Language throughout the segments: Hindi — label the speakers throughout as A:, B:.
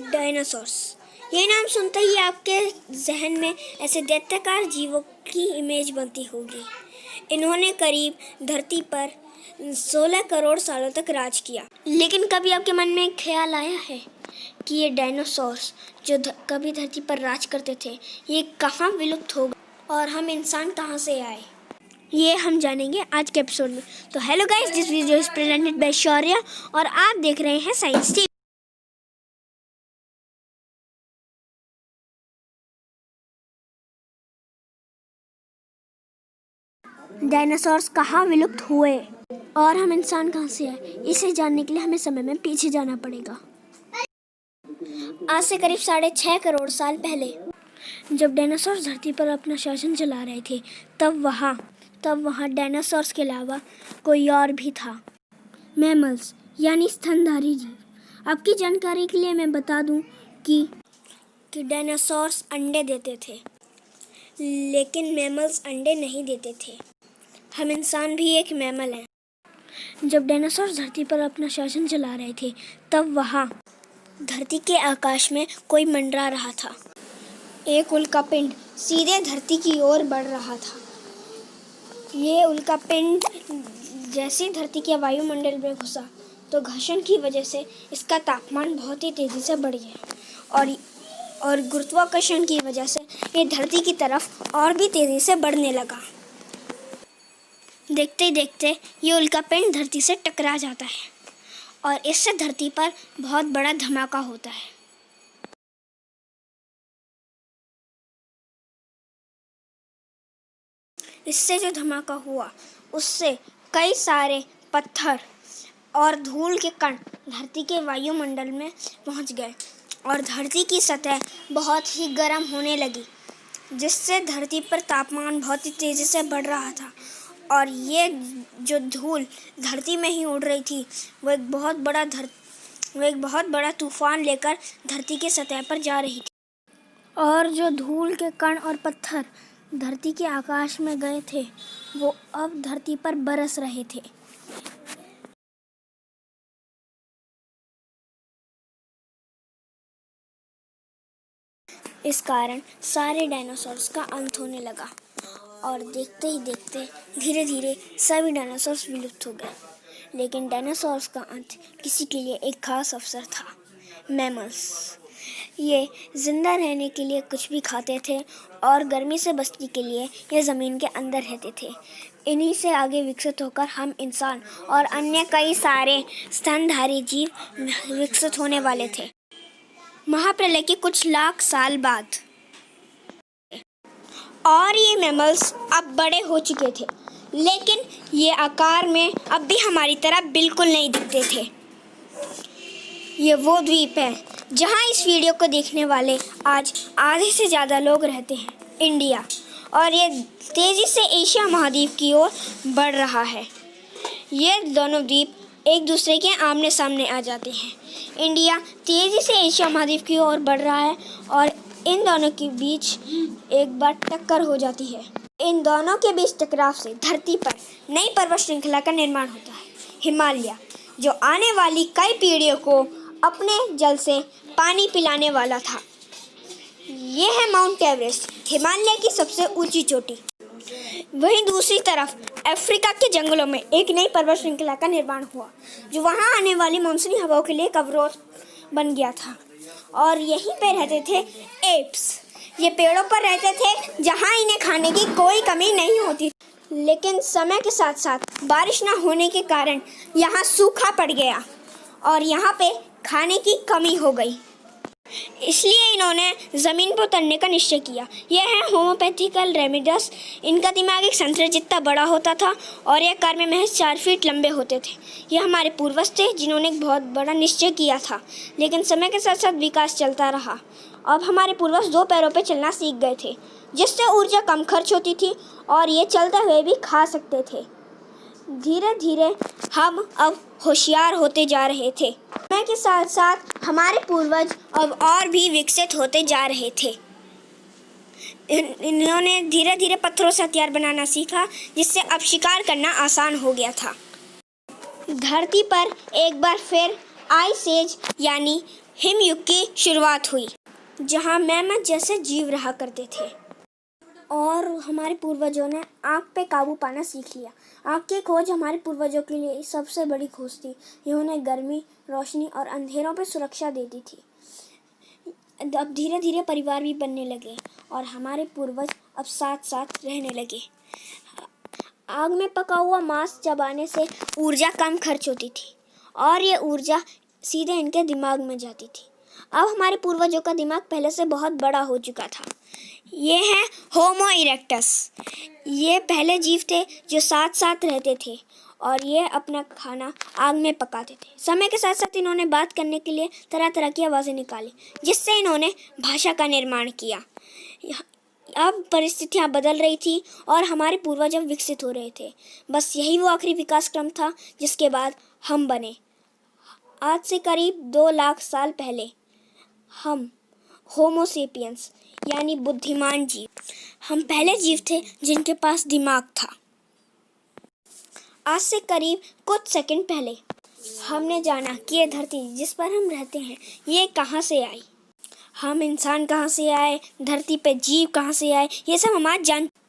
A: डायनासोर्स। ये नाम सुनते ही आपके जहन में ऐसे दैत्याकार जीवों की इमेज बनती होगी। इन्होंने करीब धरती पर 16 करोड़ सालों तक राज किया। लेकिन कभी आपके मन में एक ख्याल आया है कि ये डायनासोर्स जो कभी धरती पर राज करते थे, ये कहाँ विलुप्त हो गए और हम इंसान कहाँ से आए? ये हम जानेंगे आज के एपिसोड में। तो hello guys, this video is presented by Shaurya और आप देख रहे हैं साइंस टीवी। डायनासोर्स कहाँ विलुप्त हुए और हम इंसान कहाँ से आए, इसे जानने के लिए हमें समय में पीछे जाना पड़ेगा। आज से करीब 6.5 करोड़ साल पहले जब डायनासोर्स धरती पर अपना शासन चला रहे थे, तब वहाँ डायनासोर्स के अलावा कोई और भी था, मैमल्स यानी स्तनधारी जीव। आपकी जानकारी के लिए मैं बता दूं कि डायनासोर्स अंडे देते थे, लेकिन मैमल्स अंडे नहीं देते थे। हम इंसान भी एक मैमल हैं। जब डायनासोर्स धरती पर अपना शासन चला रहे थे, तब वहाँ धरती के आकाश में कोई मंडरा रहा था। एक उल्कापिंड सीधे धरती की ओर बढ़ रहा था। ये उल्कापिंड जैसे ही धरती के वायुमंडल में घुसा, तो घर्षण की वजह से इसका तापमान बहुत ही तेजी से बढ़ गया और गुरुत्वाकर्षण की वजह से ये धरती की तरफ और भी तेजी से बढ़ने लगा। देखते ही देखते ये उल्कापिंड धरती से टकरा जाता है और इससे धरती पर बहुत बड़ा धमाका होता है। इससे जो धमाका हुआ, उससे कई सारे पत्थर और धूल के कण धरती के वायुमंडल में पहुंच गए और धरती की सतह बहुत ही गर्म होने लगी, जिससे धरती पर तापमान बहुत ही तेज़ी से बढ़ रहा था। और ये जो धूल धरती में ही उड़ रही थी, वो एक बहुत बड़ा तूफान लेकर धरती की सतह पर जा रही थी। और जो धूल के कण और पत्थर धरती के आकाश में गए थे, वो अब धरती पर बरस रहे थे। इस कारण सारे डायनासोर्स का अंत होने लगा और देखते ही देखते धीरे धीरे सभी डायनासोर्स विलुप्त हो गए। लेकिन डायनासोर्स का अंत किसी के लिए एक खास अवसर था, मैमल्स। ये जिंदा रहने के लिए कुछ भी खाते थे और गर्मी से बचने के लिए ये ज़मीन के अंदर रहते थे। इन्हीं से आगे विकसित होकर हम इंसान और अन्य कई सारे स्तनधारी जीव विकसित होने वाले थे, महाप्रलय के कुछ लाख साल बाद। और ये मैमल्स अब बड़े हो चुके थे, लेकिन ये आकार में अब भी हमारी तरह बिल्कुल नहीं दिखते थे। ये वो द्वीप है जहाँ इस वीडियो को देखने वाले आज आधे से ज़्यादा लोग रहते हैं, इंडिया। और ये तेज़ी से एशिया महाद्वीप की ओर बढ़ रहा है। ये दोनों द्वीप एक दूसरे के आमने सामने आ जाते हैं। इंडिया तेज़ी से एशिया महाद्वीप की ओर बढ़ रहा है और इन दोनों के बीच एक बार टक्कर हो जाती है। इन दोनों के बीच टकराव से धरती पर नई पर्वत श्रृंखला का निर्माण होता है, हिमालय, जो आने वाली कई पीढ़ियों को अपने जल से पानी पिलाने वाला था। ये है माउंट एवरेस्ट, हिमालय की सबसे ऊंची चोटी। वहीं दूसरी तरफ अफ्रीका के जंगलों में एक नई पर्वत श्रृंखला का निर्माण हुआ, जो वहां आने वाली मानसूनी हवाओं के लिए एक अवरोध बन गया था। और यहीं पे रहते थे एप्स। ये पेड़ों पर रहते थे जहां इन्हें खाने की कोई कमी नहीं होती। लेकिन समय के साथ साथ बारिश न होने के कारण यहाँ सूखा पड़ गया और यहाँ पे खाने की कमी हो गई। इसलिए इन्होंने ज़मीन पर उतरने का निश्चय किया। यह है होमोपैथिकल रेमिडस। इनका दिमाग एक संतरे जितना बड़ा होता था और यह आकार में महज 4 फीट लंबे होते थे। यह हमारे पूर्वज थे जिन्होंने एक बहुत बड़ा निश्चय किया था, लेकिन समय के साथ साथ विकास चलता रहा। अब हमारे पूर्वज 2 पैरों पर चलना सीख गए थे, जिससे ऊर्जा कम खर्च होती थी और ये चलते हुए भी खा सकते थे। धीरे धीरे हम अब होशियार होते जा रहे थे। समय के साथ साथ हमारे पूर्वज अब और भी विकसित होते जा रहे थे। इन्होंने धीरे धीरे पत्थरों से हथियार बनाना सीखा, जिससे अब शिकार करना आसान हो गया था। धरती पर एक बार फिर आइस एज यानी हिमयुग की शुरुआत हुई, जहाँ मैमथ जैसे जीव रहा करते थे। और हमारे पूर्वजों ने आग पे काबू पाना सीख लिया। आग की खोज हमारे पूर्वजों के लिए सबसे बड़ी खोज थी। ये उन्हें गर्मी, रोशनी और अंधेरों पे सुरक्षा देती थी। अब धीरे धीरे परिवार भी बनने लगे और हमारे पूर्वज अब साथ साथ रहने लगे। आग में पका हुआ मांस चबाने से ऊर्जा कम खर्च होती थी और ये ऊर्जा सीधे इनके दिमाग में जाती थी। अब हमारे पूर्वजों का दिमाग पहले से बहुत बड़ा हो चुका था। ये है होमो इरेक्टस। ये पहले जीव थे जो साथ साथ रहते थे और ये अपना खाना आग में पकाते थे। समय के साथ साथ इन्होंने बात करने के लिए तरह तरह की आवाज़ें निकाली, जिससे इन्होंने भाषा का निर्माण किया। अब परिस्थितियाँ बदल रही थी और हमारे पूर्वज अब विकसित हो रहे थे। बस यही वो आखिरी विकास क्रम था जिसके बाद हम बने। आज से करीब 2 लाख साल पहले हम होमो सेपियंस यानी बुद्धिमान जीव, हम पहले जीव थे जिनके पास दिमाग था। आज से करीब कुछ सेकंड पहले हमने जाना कि ये धरती जिस पर हम रहते हैं ये कहाँ से आई। हम इंसान कहाँ से आए, धरती पे जीव कहाँ से आए, ये सब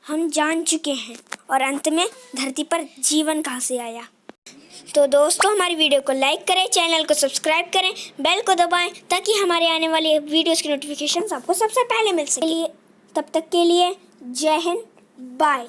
A: हम जान चुके हैं। और अंत में धरती पर जीवन कहाँ से आया। तो दोस्तों, हमारी वीडियो को लाइक करें, चैनल को सब्सक्राइब करें, बेल को दबाएं ताकि हमारे आने वाली वीडियोस की नोटिफिकेशन आपको सबसे पहले मिल सके। तब तक के लिए जय हिंद, बाय।